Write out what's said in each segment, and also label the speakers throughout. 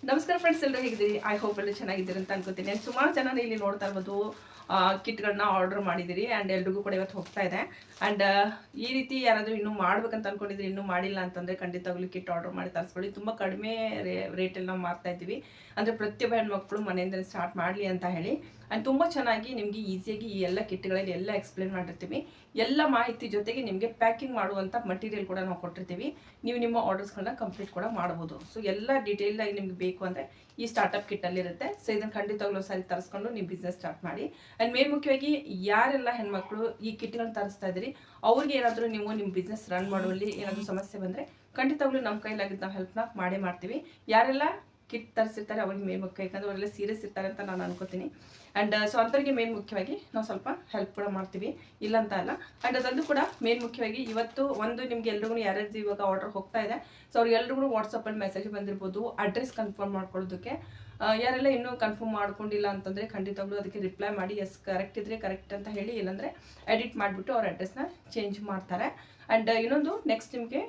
Speaker 1: ನಮಸ್ಕಾರ ಫ್ರೆಂಡ್ಸ್, ಎಲ್ಲರೂ ಹೇಗಿದ್ದೀರಿ? ಐ ಹೋಪ್ ಎಲ್ಲರೂ ಚೆನ್ನಾಗಿದ್ದೀರಿ ಅಂತ ಅನ್ಕೋತೀನಿ. ಸುಮಾರು ಜನ ಇಲ್ಲಿ ನೋಡ್ತಾ ಇರ್ಬೋದು ಕಿಟ್ಗಳನ್ನ ಆರ್ಡರ್ ಮಾಡಿದ್ದೀರಿ ಆ್ಯಂಡ್ ಎಲ್ರಿಗೂ ಕೂಡ ಇವತ್ತು ಹೋಗ್ತಾ ಇದೆ. ಆ್ಯಂಡ್ ಈ ರೀತಿ ಯಾರಾದರೂ ಇನ್ನೂ ಮಾಡ್ಬೇಕಂತ ಅನ್ಕೊಂಡಿದ್ರೆ ಇನ್ನೂ ಮಾಡಿಲ್ಲ ಅಂತಂದರೆ ಖಂಡಿತವಾಗ್ಲೂ ಕಿಟ್ ಆರ್ಡರ್ ಮಾಡಿ ತರಿಸ್ಕೊಳ್ಳಿ. ತುಂಬ ಕಡಿಮೆ ರೇಟಲ್ಲಿ ನಾವು ಮಾಡ್ತಾ ಇದ್ದೀವಿ. ಅಂದರೆ ಪ್ರತಿಯೊಬ್ಬ ಹೆಣ್ಮಕ್ಳು ಮನೆಯಿಂದಲೇ ಸ್ಟಾರ್ಟ್ ಮಾಡಲಿ ಅಂತ ಹೇಳಿ. ಆ್ಯಂಡ್ ತುಂಬ ಚೆನ್ನಾಗಿ ನಿಮಗೆ ಈಸಿಯಾಗಿ ಈ ಎಲ್ಲ ಕಿಟ್ಗಳಲ್ಲಿ ಎಲ್ಲ ಎಕ್ಸ್ಪ್ಲೇನ್ ಮಾಡಿರ್ತೀವಿ. ಎಲ್ಲ ಮಾಹಿತಿ ಜೊತೆಗೆ ನಿಮಗೆ ಪ್ಯಾಕಿಂಗ್ ಮಾಡುವಂಥ ಮಟೀರಿಯಲ್ ಕೂಡ ನಾವು ಕೊಟ್ಟಿರ್ತೀವಿ. ನೀವು ನಿಮ್ಮ ಆರ್ಡರ್ಸ್ಗಳನ್ನ ಕಂಪ್ಲೀಟ್ ಕೂಡ ಮಾಡ್ಬೋದು. ಸೊ ಎಲ್ಲ ಡೀಟೇಲ್ ಆಗಿ ನಿಮ್ಗೆ ಬೇಕು ಅಂದರೆ ಈ ಸ್ಟಾರ್ಟಪ್ ಕಿಟ್ಟಲ್ಲಿ ಇರುತ್ತೆ. ಸೊ ಇದನ್ನು ಖಂಡಿತವಾಗ್ಲೂ ಸಾರಿ ತರಿಸ್ಕೊಂಡು ನೀವು ಬಿಸ್ನೆಸ್ ಸ್ಟಾರ್ಟ್ ಮಾಡಿ. ಆ್ಯಂಡ್ ಮೇನ್ ಮುಖ್ಯವಾಗಿ ಯಾರೆಲ್ಲ ಹೆಣ್ಮಕ್ಳು ಈ ಕಿಟ್ಗಳನ್ನ ತರಿಸ್ತಾ ಇದ್ದೀರಿ ಅವ್ರಿಗೆ ಏನಾದರೂ ನೀವು ನಿಮ್ಮ ಬಿಸ್ನೆಸ್ ರನ್ ಮಾಡುವಲ್ಲಿ ಏನಾದರೂ ಸಮಸ್ಯೆ ಬಂದರೆ ಖಂಡಿತವಾಗ್ಲೂ ನಮ್ಮ ಕೈಲಾಗಿದ್ದು ನಾವು ಹೆಲ್ಪ್ನ ಮಾಡೇ ಮಾಡ್ತೀವಿ. ಯಾರೆಲ್ಲ ಕಿಟ್ ತರಿಸಿರ್ತಾರೆ ಅವ್ರಿಗೆ ಮೇನ್ ಮುಖ್ಯ, ಯಾಕಂದರೆ ಅವರೆಲ್ಲ ಸೀರಿಯಸ್ ಇರ್ತಾರೆ ಅಂತ ನಾನು ಅನ್ಕೋತೀನಿ. ಆ್ಯಂಡ್ ಸೊ ಅಂಥವ್ರಿಗೆ ಮೇನ್ ಮುಖ್ಯವಾಗಿ ನಾವು ಸ್ವಲ್ಪ ಹೆಲ್ಪ್ ಕೂಡ ಮಾಡ್ತೀವಿ, ಇಲ್ಲ ಅಂತ ಅಲ್ಲ. ಆ್ಯಂಡ್ ಅದೊಂದು ಕೂಡ ಮೇನ್ ಮುಖ್ಯವಾಗಿ ಇವತ್ತು ಒಂದು ನಿಮಗೆ ಎಲ್ರಿಗೂ ಯಾರ್ಯಾರು ಇವಾಗ ಆರ್ಡರ್ ಹೋಗ್ತಾ ಇದೆ, ಸೊ ಅವ್ರಿಗೆಲ್ರಿಗೂ ವಾಟ್ಸಪ್ಪಲ್ಲಿ ಮೆಸೇಜ್ ಬಂದಿರ್ಬೋದು ಅಡ್ರೆಸ್ ಕನ್ಫರ್ಮ್ ಮಾಡ್ಕೊಳ್ಳೋದಕ್ಕೆ. ಯಾರೆಲ್ಲ ಇನ್ನೂ ಕನ್ಫರ್ಮ್ ಮಾಡ್ಕೊಂಡಿಲ್ಲ ಅಂತಂದರೆ ಖಂಡಿತವಾಗ್ಲೂ ಅದಕ್ಕೆ ರಿಪ್ಲೈ ಮಾಡಿ ಎಸ್ ಕರೆಕ್ಟ್ ಇದ್ದರೆ ಕರೆಕ್ಟ್ ಅಂತ ಹೇಳಿ, ಇಲ್ಲಾಂದರೆ ಎಡಿಟ್ ಮಾಡಿಬಿಟ್ಟು ಅವ್ರ ಅಡ್ರೆಸ್ನ ಚೇಂಜ್ ಮಾಡ್ತಾರೆ. ಆ್ಯಂಡ್ ಇನ್ನೊಂದು ನೆಕ್ಸ್ಟ್ ನಿಮಗೆ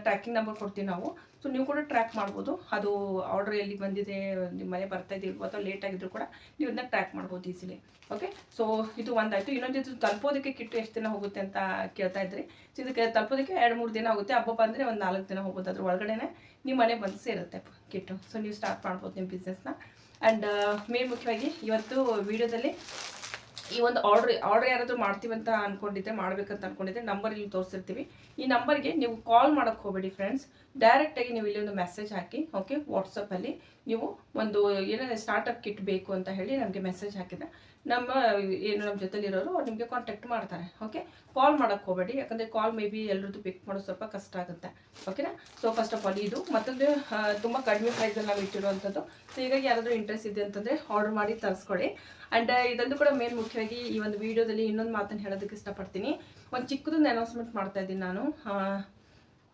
Speaker 1: ಟ್ರ್ಯಾಕಿಂಗ್ ನಂಬರ್ ಕೊಡ್ತೀವಿ ನಾವು. ಸೊ ನೀವು ಕೂಡ ಟ್ರ್ಯಾಕ್ ಮಾಡ್ಬೋದು, ಅದು ಆರ್ಡರ್ ಎಲ್ಲಿ ಬಂದಿದೆ, ನಿಮ್ಮ ಮನೆ ಬರ್ತಾ ಇದ್ದಿರ್ಬೋದು ಅಥವಾ ಲೇಟ್ ಆಗಿದ್ರು ಕೂಡ ನೀವು ಅದನ್ನ ಟ್ರ್ಯಾಕ್ ಮಾಡ್ಬೋದು ಈಸಿಲಿ. ಓಕೆ, ಸೊ ಇದು ಒಂದಾಯಿತು. ಇನ್ನೊಂದು ಇದು ತಲುಪೋದಕ್ಕೆ ಕಿಟ್ಟು ಎಷ್ಟು ದಿನ ಹೋಗುತ್ತೆ ಅಂತ ಕೇಳ್ತಾ ಇದ್ರಿ. ಸೊ ಇದಕ್ಕೆ ತಲುಪೋದಕ್ಕೆ 2-3 ದಿನ ಆಗುತ್ತೆ. ಹಬ್ಬ ಬಂದರೆ ಒಂದು 4 ದಿನ ಹೋಗುತ್ತೆ. ಅದ್ರ ಒಳಗಡೆನೆ ನಿಮ್ಮ ಮನೆ ಬಂದು ಸೇರುತ್ತೆ ಕಿಟ್ಟು. ಸೊ ನೀವು ಸ್ಟಾರ್ಟ್ ಮಾಡ್ಬೋದು ನಿಮ್ಮ ಬಿಸ್ನೆಸ್ನ. ಆ್ಯಂಡ್ ಮೇನ್ ಮುಖ್ಯವಾಗಿ ಇವತ್ತು ವಿಡಿಯೋದಲ್ಲಿ ಈ ಒಂದು ಆರ್ಡರ್ ಯಾರಾದರೂ ಮಾಡ್ತೀವಿ ಅಂತ ಅಂದ್ಕೊಂಡಿದ್ದೆ, ಮಾಡಬೇಕಂತ ಅಂದ್ಕೊಂಡಿದ್ದೆ, ನಂಬರ್ ಇಲ್ಲಿ ತೋರಿಸಿರ್ತೀವಿ. ಈ ನಂಬರ್ಗೆ ನೀವು ಕಾಲ್ ಮಾಡೋಕ್ಕೆ ಹೋಗಬೇಡಿ ಫ್ರೆಂಡ್ಸ್. ಡೈರೆಕ್ಟಾಗಿ ನೀವು ಇಲ್ಲಿ ಒಂದು ಮೆಸೇಜ್ ಹಾಕಿ, ಓಕೆ, ವಾಟ್ಸಪ್ಪಲ್ಲಿ ನೀವು ಒಂದು ಏನಾದರೂ ಸ್ಟಾರ್ಟಪ್ ಕಿಟ್ ಬೇಕು ಅಂತ ಹೇಳಿ ನಮಗೆ ಮೆಸೇಜ್ ಹಾಕಿದ್ರೆ ನಮ್ಮ ಜೊತೆಲಿರೋರು ಅವ್ರು ನಿಮಗೆ ಕಾಂಟ್ಯಾಕ್ಟ್ ಮಾಡ್ತಾರೆ. ಓಕೆ, ಕಾಲ್ ಮಾಡೋಕ್ಕೆ ಹೋಗಬೇಡಿ, ಯಾಕಂದರೆ ಕಾಲ್ ಮೇ ಬಿ ಎಲ್ಲರದ್ದು ಪಿಕ್ ಮಾಡೋದು ಸ್ವಲ್ಪ ಕಷ್ಟ ಆಗುತ್ತೆ. ಓಕೆನಾ? ಸೊ ಫಸ್ಟ್ ಆಫ್ ಆಲ್ ಇದು ಮತ್ತೊಂದು ತುಂಬ ಕಡಿಮೆ ಪ್ರೈಸಲ್ಲಿ ನಾವು ಇಟ್ಟಿರುವಂಥದ್ದು. ಸೊ ಹೀಗಾಗಿ ಯಾರಾದರೂ ಇಂಟ್ರೆಸ್ಟ್ ಇದೆ ಅಂತಂದರೆ ಆರ್ಡರ್ ಮಾಡಿ ತರಿಸ್ಕೊಳ್ಳಿ. ಆ್ಯಂಡ್ ಇದೊಂದು ಕೂಡ ಮೇನ್ ಮುಖ್ಯವಾಗಿ ಈ ಒಂದು ವಿಡಿಯೋದಲ್ಲಿ ಇನ್ನೊಂದು ಮಾತನ್ನು ಹೇಳೋದಕ್ಕೆ ಇಷ್ಟಪಡ್ತೀನಿ. ಒಂದು ಚಿಕ್ಕದೊಂದು ಅನೌನ್ಸ್ಮೆಂಟ್ ಮಾಡ್ತಾ ಇದ್ದೀನಿ ನಾನು.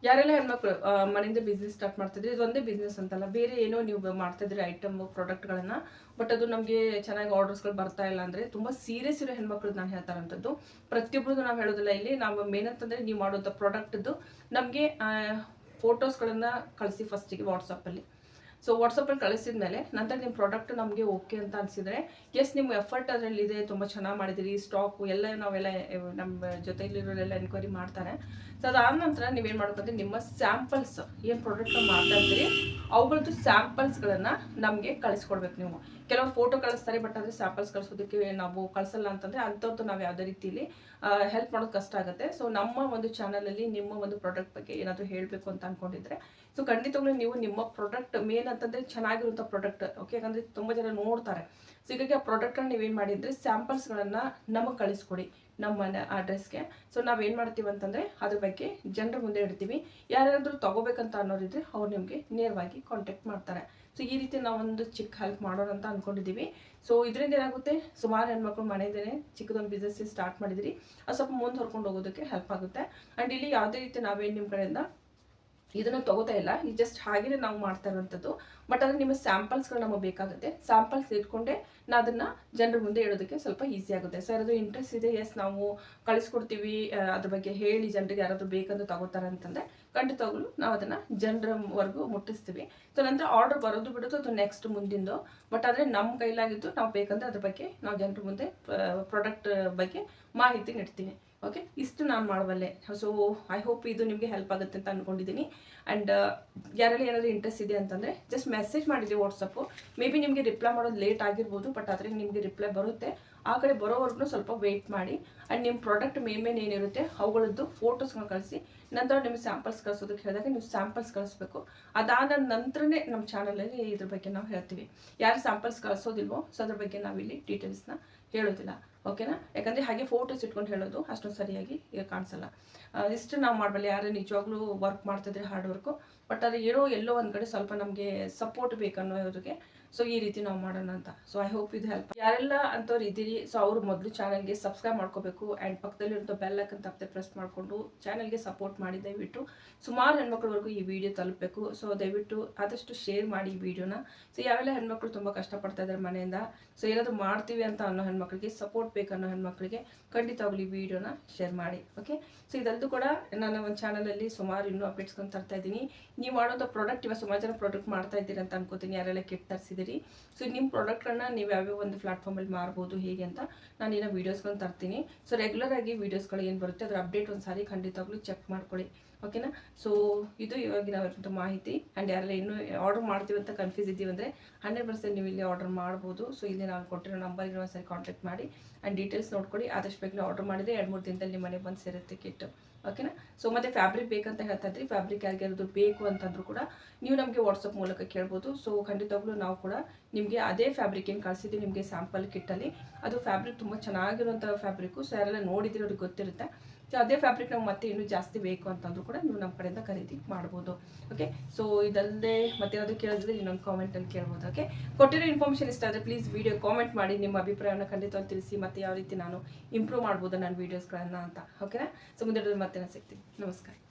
Speaker 1: ಯಾರೆಲ್ಲ ಹೆಣ್ಮಕ್ಳು ಮನೆಯಿಂದ ಬಿಸ್ನೆಸ್ ಸ್ಟಾರ್ಟ್ ಮಾಡ್ತಿದ್ರಿ, ಇದೊಂದೇ ಬಿಸ್ನೆಸ್ ಅಂತಲ್ಲ, ಬೇರೆ ಏನೋ ನೀವು ಮಾಡ್ತಾಯಿದ್ರಿ ಐಟಮ್ ಪ್ರಾಡಕ್ಟ್ಗಳನ್ನು, ಬಟ್ ಅದು ನಮಗೆ ಚೆನ್ನಾಗಿ ಆರ್ಡರ್ಸ್ಗಳು ಬರ್ತಾ ಇಲ್ಲ ಅಂದರೆ ತುಂಬ ಸೀರಿಯಸ್ ಇರೋ ಹೆಣ್ಮಕ್ಳು ನಾನು ಹೇಳ್ತಾರಂಥದ್ದು. ಪ್ರತಿಯೊಬ್ಬರದ್ದು ನಾವು ಹೇಳೋದಿಲ್ಲ ಇಲ್ಲಿ. ನಾವು ಮೇನ್ ಅಂತಂದರೆ ನೀವು ಮಾಡೋಂಥ ಪ್ರಾಡಕ್ಟ್ದು ನಮಗೆ ಫೋಟೋಸ್ಗಳನ್ನು ಕಳಿಸಿ ಫಸ್ಟಿಗೆ ವಾಟ್ಸಪ್ಪಲ್ಲಿ. ಸೊ ವಾಟ್ಸಪ್ಪಲ್ಲಿ ಕಳಿಸಿದ ಮೇಲೆ ನಂತರ ನಿಮ್ಮ ಪ್ರಾಡಕ್ಟ್ ನಮಗೆ ಓಕೆ ಅಂತ ಅನಿಸಿದರೆ, ಎಸ್ ನಿಮ್ಮ ಎಫರ್ಟ್ ಅದರಲ್ಲಿದೆ, ತುಂಬ ಚೆನ್ನಾಗಿ ಮಾಡಿದಿರಿ, ಸ್ಟಾಕು ಎಲ್ಲ ನಾವೆಲ್ಲ ನಮ್ಮ ಜೊತೆಲಿರೋರೆಲ್ಲ ಎನ್ಕ್ವೈರಿ ಮಾಡ್ತಾರೆ. ಸೊ ಅದಾದ ನಂತರ ನೀವೇನು ಮಾಡ್ಬೇಕಂದ್ರೆ ನಿಮ್ಮ ಸ್ಯಾಂಪಲ್ಸ್ ಏನು ಪ್ರಾಡಕ್ಟ್ ಮಾಡ್ತಾ ಇರ್ತೀರಿ ಅವುಗಳದ್ದು ಸ್ಯಾಂಪಲ್ಸ್ಗಳನ್ನು ನಮಗೆ ಕಳಿಸ್ಕೊಡ್ಬೇಕು. ನೀವು ಕೆಲವರು ಫೋಟೋ ಕಳಿಸ್ತಾರೆ, ಬಟ್ ಆದರೆ ಸ್ಯಾಂಪಲ್ಸ್ ಕಳಿಸೋದಕ್ಕೆ ನಾವು ಕಳಿಸಲ್ಲ ಅಂತಂದರೆ ಅಂಥದ್ದು ನಾವು ಯಾವುದೇ ರೀತಿಯಲ್ಲಿ ಹೆಲ್ಪ್ ಮಾಡೋದು ಕಷ್ಟ ಆಗುತ್ತೆ. ಸೊ ನಮ್ಮ ಒಂದು ಚಾನಲಲ್ಲಿ ನಿಮ್ಮ ಒಂದು ಪ್ರಾಡಕ್ಟ್ ಬಗ್ಗೆ ಏನಾದರೂ ಹೇಳಬೇಕು ಅಂತ ಅಂದ್ಕೊಂಡಿದ್ರೆ, ಸೊ ಖಂಡಿತವಾಗ್ಲೂ ನೀವು ನಿಮ್ಮ ಪ್ರಾಡಕ್ಟ್ ಮೇನ್ ಅಂತಂದರೆ ಚೆನ್ನಾಗಿರುವಂಥ ಪ್ರಾಡಕ್ಟ್, ಓಕೆ, ಯಾಕಂದರೆ ತುಂಬ ಜನ ನೋಡ್ತಾರೆ. ಸೊ ಹೀಗಾಗಿ ಆ ಪ್ರಾಡಕ್ಟನ್ನು ನೀವೇನು ಮಾಡಿದರೆ ಸ್ಯಾಂಪಲ್ಸ್ಗಳನ್ನು ನಮಗೆ ಕಳಿಸ್ಕೊಡಿ ನಮ್ಮ ಅಡ್ರೆಸ್ಗೆ. ಸೊ ನಾವೇನು ಮಾಡ್ತೀವಿ ಅಂತಂದರೆ ಅದ್ರ ಬಗ್ಗೆ ಜನರ ಮುಂದೆ ಇಡ್ತೀವಿ. ಯಾರಾದರೂ ತೊಗೋಬೇಕಂತ ಅನ್ನೋರಿದ್ರೆ ಅವ್ರು ನಿಮಗೆ ನೇರವಾಗಿ ಕಾಂಟ್ಯಾಕ್ಟ್ ಮಾಡ್ತಾರೆ. ಸೊ ಈ ರೀತಿ ನಾವೊಂದು ಚಿಕ್ಕ ಹೆಲ್ಪ್ ಮಾಡೋಣ ಅಂತ ಅಂದ್ಕೊಂಡಿದ್ದೀವಿ. ಸೊ ಇದರಿಂದ ಏನಾಗುತ್ತೆ, ಸುಮಾರು ಹೆಣ್ಮಕ್ಳು ಮನೆಯಿಂದಲೇ ಚಿಕ್ಕದೊಂದು ಬಿಸ್ನೆಸ್ ಸ್ಟಾರ್ಟ್ ಮಾಡಿದಿರಿ, ಅದು ಸ್ವಲ್ಪ ಮುಂದೆ ಹೊರ್ಕೊಂಡು ಹೋಗೋದಕ್ಕೆ ಹೆಲ್ಪ್ ಆಗುತ್ತೆ. ಆ್ಯಂಡ್ ಇಲ್ಲಿ ಯಾವುದೇ ರೀತಿ ನಾವೇನು ನಿಮ್ಮ ಕಡೆಯಿಂದ ಇದನ್ನು ತೊಗೋತಾ ಇಲ್ಲ, ಈ ಜಸ್ಟ್ ಹಾಗೆಯೇ ನಾವು ಮಾಡ್ತಾ ಇರುವಂಥದ್ದು. ಬಟ್ ಆದರೆ ನಿಮ್ಮ ಸ್ಯಾಂಪಲ್ಸ್ಗಳು ನಮಗೆ ಬೇಕಾಗುತ್ತೆ. ಸ್ಯಾಂಪಲ್ಸ್ ಇಟ್ಕೊಂಡೆ ನಾ ಅದನ್ನು ಜನರ ಮುಂದೆ ಇಡೋದಕ್ಕೆ ಸ್ವಲ್ಪ ಈಸಿ ಆಗುತ್ತೆ. ಸೊ ಯಾರಾದರೂ ಇಂಟ್ರೆಸ್ಟ್ ಇದೆ, ಎಸ್ ನಾವು ಕಳಿಸ್ಕೊಡ್ತೀವಿ, ಅದ್ರ ಬಗ್ಗೆ ಹೇಳಿ ಜನರಿಗೆ ಯಾರಾದರೂ ಬೇಕಂದ್ರೆ ತಗೋತಾರೆ ಅಂತಂದರೆ ಖಂಡಿತವಾಗ್ಲೂ ನಾವು ಅದನ್ನು ಜನರವರೆಗೂ ಮುಟ್ಟಿಸ್ತೀವಿ. ಸೊ ನಂತರ ಆರ್ಡರ್ ಬರೋದು ಬಿಡೋದು ಅದು ನೆಕ್ಸ್ಟ್ ಮುಂದಿಂದು. ಬಟ್ ಆದರೆ ನಮ್ಮ ಕೈಲಾಗಿದ್ದು ನಾವು ಬೇಕಂದರೆ ಅದ್ರ ಬಗ್ಗೆ ನಾವು ಜನರ ಮುಂದೆ ಪ್ರಾಡಕ್ಟ್ ಬಗ್ಗೆ ಮಾಹಿತಿ ನೀಡ್ತೀನಿ. ಓಕೆ, ಇಷ್ಟು ನಾನು ಮಾಡಬಲ್ಲೆ. ಸೊ ಐ ಹೋಪ್ ಇದು ನಿಮಗೆ ಹೆಲ್ಪ್ ಆಗುತ್ತೆ ಅಂತ ಅಂದ್ಕೊಂಡಿದ್ದೀನಿ. ಆ್ಯಂಡ್ ಯಾರೆಲ್ಲ ಏನಾದರೂ ಇಂಟ್ರೆಸ್ಟ್ ಇದೆ ಅಂತಂದರೆ ಜಸ್ಟ್ ಮೆಸೇಜ್ ಮಾಡಿದ್ವಿ ವಾಟ್ಸಪ್ಪು. ಮೇ ಬಿ ನಿಮಗೆ ರಿಪ್ಲೈ ಮಾಡೋದು ಲೇಟ್ ಆಗಿರ್ಬೋದು, ಬಟ್ ಆದರೆ ನಿಮಗೆ ರಿಪ್ಲೈ ಬರುತ್ತೆ. ಆ ಕಡೆ ಬರೋವರೆಗೂ ಸ್ವಲ್ಪ ವೆಯ್ಟ್ ಮಾಡಿ. ಆ್ಯಂಡ್ ನಿಮ್ಮ ಪ್ರಾಡಕ್ಟ್ ಮೇನ್ ಏನಿರುತ್ತೆ ಅವುಗಳದ್ದು ಫೋಟೋಸ್ಗಳನ್ನ ಕಳಿಸಿ. ನಂತರ ನಿಮಗೆ ಸ್ಯಾಂಪಲ್ಸ್ ಕಳಿಸೋದಕ್ಕೆ ಹೇಳಿದಾಗ ನೀವು ಸ್ಯಾಂಪಲ್ಸ್ ಕಳಿಸ್ಬೇಕು. ಅದಾದ ನಂತರನೇ ನಮ್ಮ ಚಾನಲಲ್ಲಿ ಇದ್ರ ಬಗ್ಗೆ ನಾವು ಹೇಳ್ತೀವಿ. ಯಾರು ಸ್ಯಾಂಪಲ್ಸ್ ಕಳಿಸೋದಿಲ್ವೋ ಸೊ ಅದ್ರ ಬಗ್ಗೆ ನಾವಿಲ್ಲಿ ಡೀಟೇಲ್ಸ್ನ ಹೇಳೋದಿಲ್ಲ. ಓಕೆನಾ? ಯಾಕಂದರೆ ಹಾಗೆ ಫೋಟೋಸ್ ಇಟ್ಕೊಂಡು ಹೇಳೋದು ಅಷ್ಟೊಂದು ಸರಿಯಾಗಿ ಕಾಣಿಸಲ್ಲ. ಇಷ್ಟು ನಾವು ಮಾಡಬಲ್ಲ. ಯಾರು ನಿಜವಾಗ್ಲೂ ವರ್ಕ್ ಮಾಡ್ತಿದ್ರೆ ಹಾರ್ಡ್ ವರ್ಕು, ಬಟ್ ಅದು ಎಲ್ಲೋ ಒಂದು ಕಡೆ ಸ್ವಲ್ಪ ನಮಗೆ ಸಪೋರ್ಟ್ ಬೇಕನ್ನೋರಿಗೆ. ಸೊ ಈ ರೀತಿ ನಾವು ಮಾಡೋಣ ಅಂತ. ಸೊ ಐ ಹೋಪ್ ಇದು ಹೆಲ್ಪ್. ಯಾರೆಲ್ಲ ಅಂಥವ್ರು ಇದ್ದೀರಿ, ಸೊ ಅವರು ಮೊದಲು ಚಾನಲ್ಗೆ ಸಬ್ಸ್ಕ್ರೈಬ್ ಮಾಡ್ಕೋಬೇಕು. ಆ್ಯಂಡ್ ಪಕ್ಕದಲ್ಲಿರುವಂಥ ಬೆಲ್ ಐಕನ್ ತಪ್ಪದೆ ಪ್ರೆಸ್ ಮಾಡಿಕೊಂಡು ಚಾನಲ್ಗೆ ಸಪೋರ್ಟ್ ಮಾಡಿ. ದಯವಿಟ್ಟು ಸುಮಾರು ಹೆಣ್ಮಕ್ಳವರೆಗೂ ಈ ವಿಡಿಯೋ ತಲುಪಬೇಕು. ಸೊ ದಯವಿಟ್ಟು ಆದಷ್ಟು ಶೇರ್ ಮಾಡಿ ಈ ವಿಡಿಯೋನ. ಸೊ ಯಾವೆಲ್ಲ ಹೆಣ್ಮಕ್ಳು ತುಂಬ ಕಷ್ಟಪಡ್ತಾ ಇದ್ದಾರೆ ಮನೆಯಿಂದ, ಸೊ ಏನಾದರೂ ಮಾಡ್ತೀವಿ ಅಂತ ಅನ್ನೋ ಹೆಣ್ಮಕ್ಳಿಗೆ, ಸಪೋರ್ಟ್ ಬೇಕನ್ನೋ ಹೆಣ್ಮಕ್ಳಿಗೆ ಖಂಡಿತವಾಗ್ಲೂ ಈ ವಿಡಿಯೋನ ಶೇರ್ ಮಾಡಿ. ಓಕೆ, ಸೊ ಇದಲ್ಲೂ ಕೂಡ ನಾನು ಒಂದು ಚಾನಲಲ್ಲಿ ಸುಮಾರು ಇನ್ನೂ ಅಪ್ಡೇಟ್ಸ್ಕೊಂಡು ತರ್ತಾ ಇದ್ದೀನಿ. ನೀವು ಮಾಡೋಂಥ ಪ್ರಾಡಕ್ಟ್ ಇವಾಗ ಸುಮಾರು ಜನ ಪ್ರಾಡಕ್ಟ್ ಮಾಡ್ತಾ ಇದ್ದೀರಿ ಅಂತ ಅನ್ಕೋತೀನಿ, ಯಾರೆಲ್ಲ ಕಿಟ್ ತರಿಸಿದಿರಿ. ಸೊ ನಿಮ್ಮ ಪ್ರಾಡಕ್ಟ್ಗಳನ್ನ ನೀವು ಯಾವ್ಯಾವ ಒಂದು ಪ್ಲಾಟ್ಫಾರ್ಮಲ್ಲಿ ಮಾರ್ಬೋದು ಹೇಗೆ ಅಂತ ನಾನು ಏನೋ ವೀಡಿಯೋಸ್ಗಳನ್ನ ತರ್ತೀನಿ. ಸೊ ರೆಗ್ಯುಲರ್ ಆಗಿ ವೀಡಿಯೋಸ್ಗಳು ಏನು ಬರುತ್ತೆ ಅದರ ಅಪ್ಡೇಟ್ ಒಂದು ಸಾರಿ ಖಂಡಿತವಾಗ್ಲೂ ಚೆಕ್ ಮಾಡ್ಕೊಳ್ಳಿ, ಓಕೆನಾ. ಸೊ ಇದು ಇವಾಗಿನ ಮಾಹಿತಿ. ಆ್ಯಂಡ್ ಯಾರೆಲ್ಲ ಇನ್ನೂ ಆರ್ಡರ್ ಮಾಡ್ತೀವಿ ಅಂತ ಕನ್ಫ್ಯೂಸ್ ಇದ್ದೀವಿ ಅಂದರೆ 100% ನೀವು ಇಲ್ಲಿ ಆರ್ಡರ್ ಮಾಡ್ಬೋದು. ಸೊ ಇಲ್ಲಿ ನಾನು ಕೊಟ್ಟಿರೋ ನಂಬರ್ಗೆ ಒಂದು ಸರಿ ಕಾಂಟ್ಯಾಕ್ಟ್ ಮಾಡಿ ಆ್ಯಂಡ್ ಡೀಟೇಲ್ಸ್ ನೋಡ್ಕೊಳ್ಳಿ. ಆದಷ್ಟು ಬೇಗ ಆರ್ಡರ್ ಮಾಡಿದರೆ 2-3 ದಿನದಲ್ಲಿ ನಿಮ್ಮ ಮನೆಗೆ ಬಂದು ಸೇರುತ್ತೆ ಕಿಟ್, ಓಕೆನಾ. ಸೊ ಮತ್ತು ಫ್ಯಾಬ್ರಿಕ್ ಬೇಕಂತ ಹೇಳ್ತಾ ಇದ್ರಿ, ಫ್ಯಾಬ್ರಿಕ್ ಯಾರಿಗಾರದು ಬೇಕು ಅಂತಂದ್ರೂ ಕೂಡ ನೀವು ನಮಗೆ ವಾಟ್ಸಪ್ ಮೂಲಕ ಕೇಳ್ಬೋದು. ಸೊ ಖಂಡಿತವಾಗ್ಲೂ ನಾವು ಕೂಡ ನಿಮಗೆ ಅದೇ ಫ್ಯಾಬ್ರಿಕ್ ಏನು ಕಳಿಸಿದ್ವಿ ನಿಮಗೆ ಸ್ಯಾಂಪಲ್ ಕಿಟ್ಟಲ್ಲಿ, ಅದು ಫ್ಯಾಬ್ರಿಕ್ ತುಂಬ ಚೆನ್ನಾಗಿರುವಂಥ ಫ್ಯಾಬ್ರಿಕ್ಕು. ಸೊ ಯಾರೆಲ್ಲ ನೋಡಿದ್ರೆ ಅವ್ರಿಗೆ ಗೊತ್ತಿರುತ್ತೆ. ಸೊ ಅದೇ ಫ್ಯಾಬ್ರಿಕ್ ನಾವು ಮತ್ತೆ ಇನ್ನೂ ಜಾಸ್ತಿ ಬೇಕು ಅಂತಂದ್ರೂ ಕೂಡ ನೀವು ನಮ್ಮ ಕಡೆಯಿಂದ ಖರೀದಿ ಮಾಡ್ಬೋದು, ಓಕೆ. ಸೊ ಇದಲ್ಲದೆ ಮತ್ತೇನಾದರೂ ಕೇಳಿದ್ರೆ ಇನ್ನೊಂದು ಕಾಮೆಂಟಲ್ಲಿ ಕೇಳ್ಬೋದು, ಓಕೆ. ಕೊಟ್ಟಿರೋ ಇನ್ಫಾರ್ಮೇಷನ್ ಇಷ್ಟ ಆದರೆ ಪ್ಲೀಸ್ ವಿಡಿಯೋ ಕಾಮೆಂಟ್ ಮಾಡಿ, ನಿಮ್ಮ ಅಭಿಪ್ರಾಯವನ್ನು ಖಂಡಿತವಾಗಿ ತಿಳಿಸಿ, ಮತ್ತು ಯಾವ ರೀತಿ ನಾನು ಇಂಪ್ರೂವ್ ಮಾಡ್ಬೋದು ನನ್ನ ವೀಡಿಯೋಸ್ಗಳನ್ನು ಅಂತ, ಓಕೆನಾ. ಸೊ ಮುಂದೆ ಮತ್ತೆ ನಾನು ಸಿಗ್ತೀನಿ. ನಮಸ್ಕಾರ.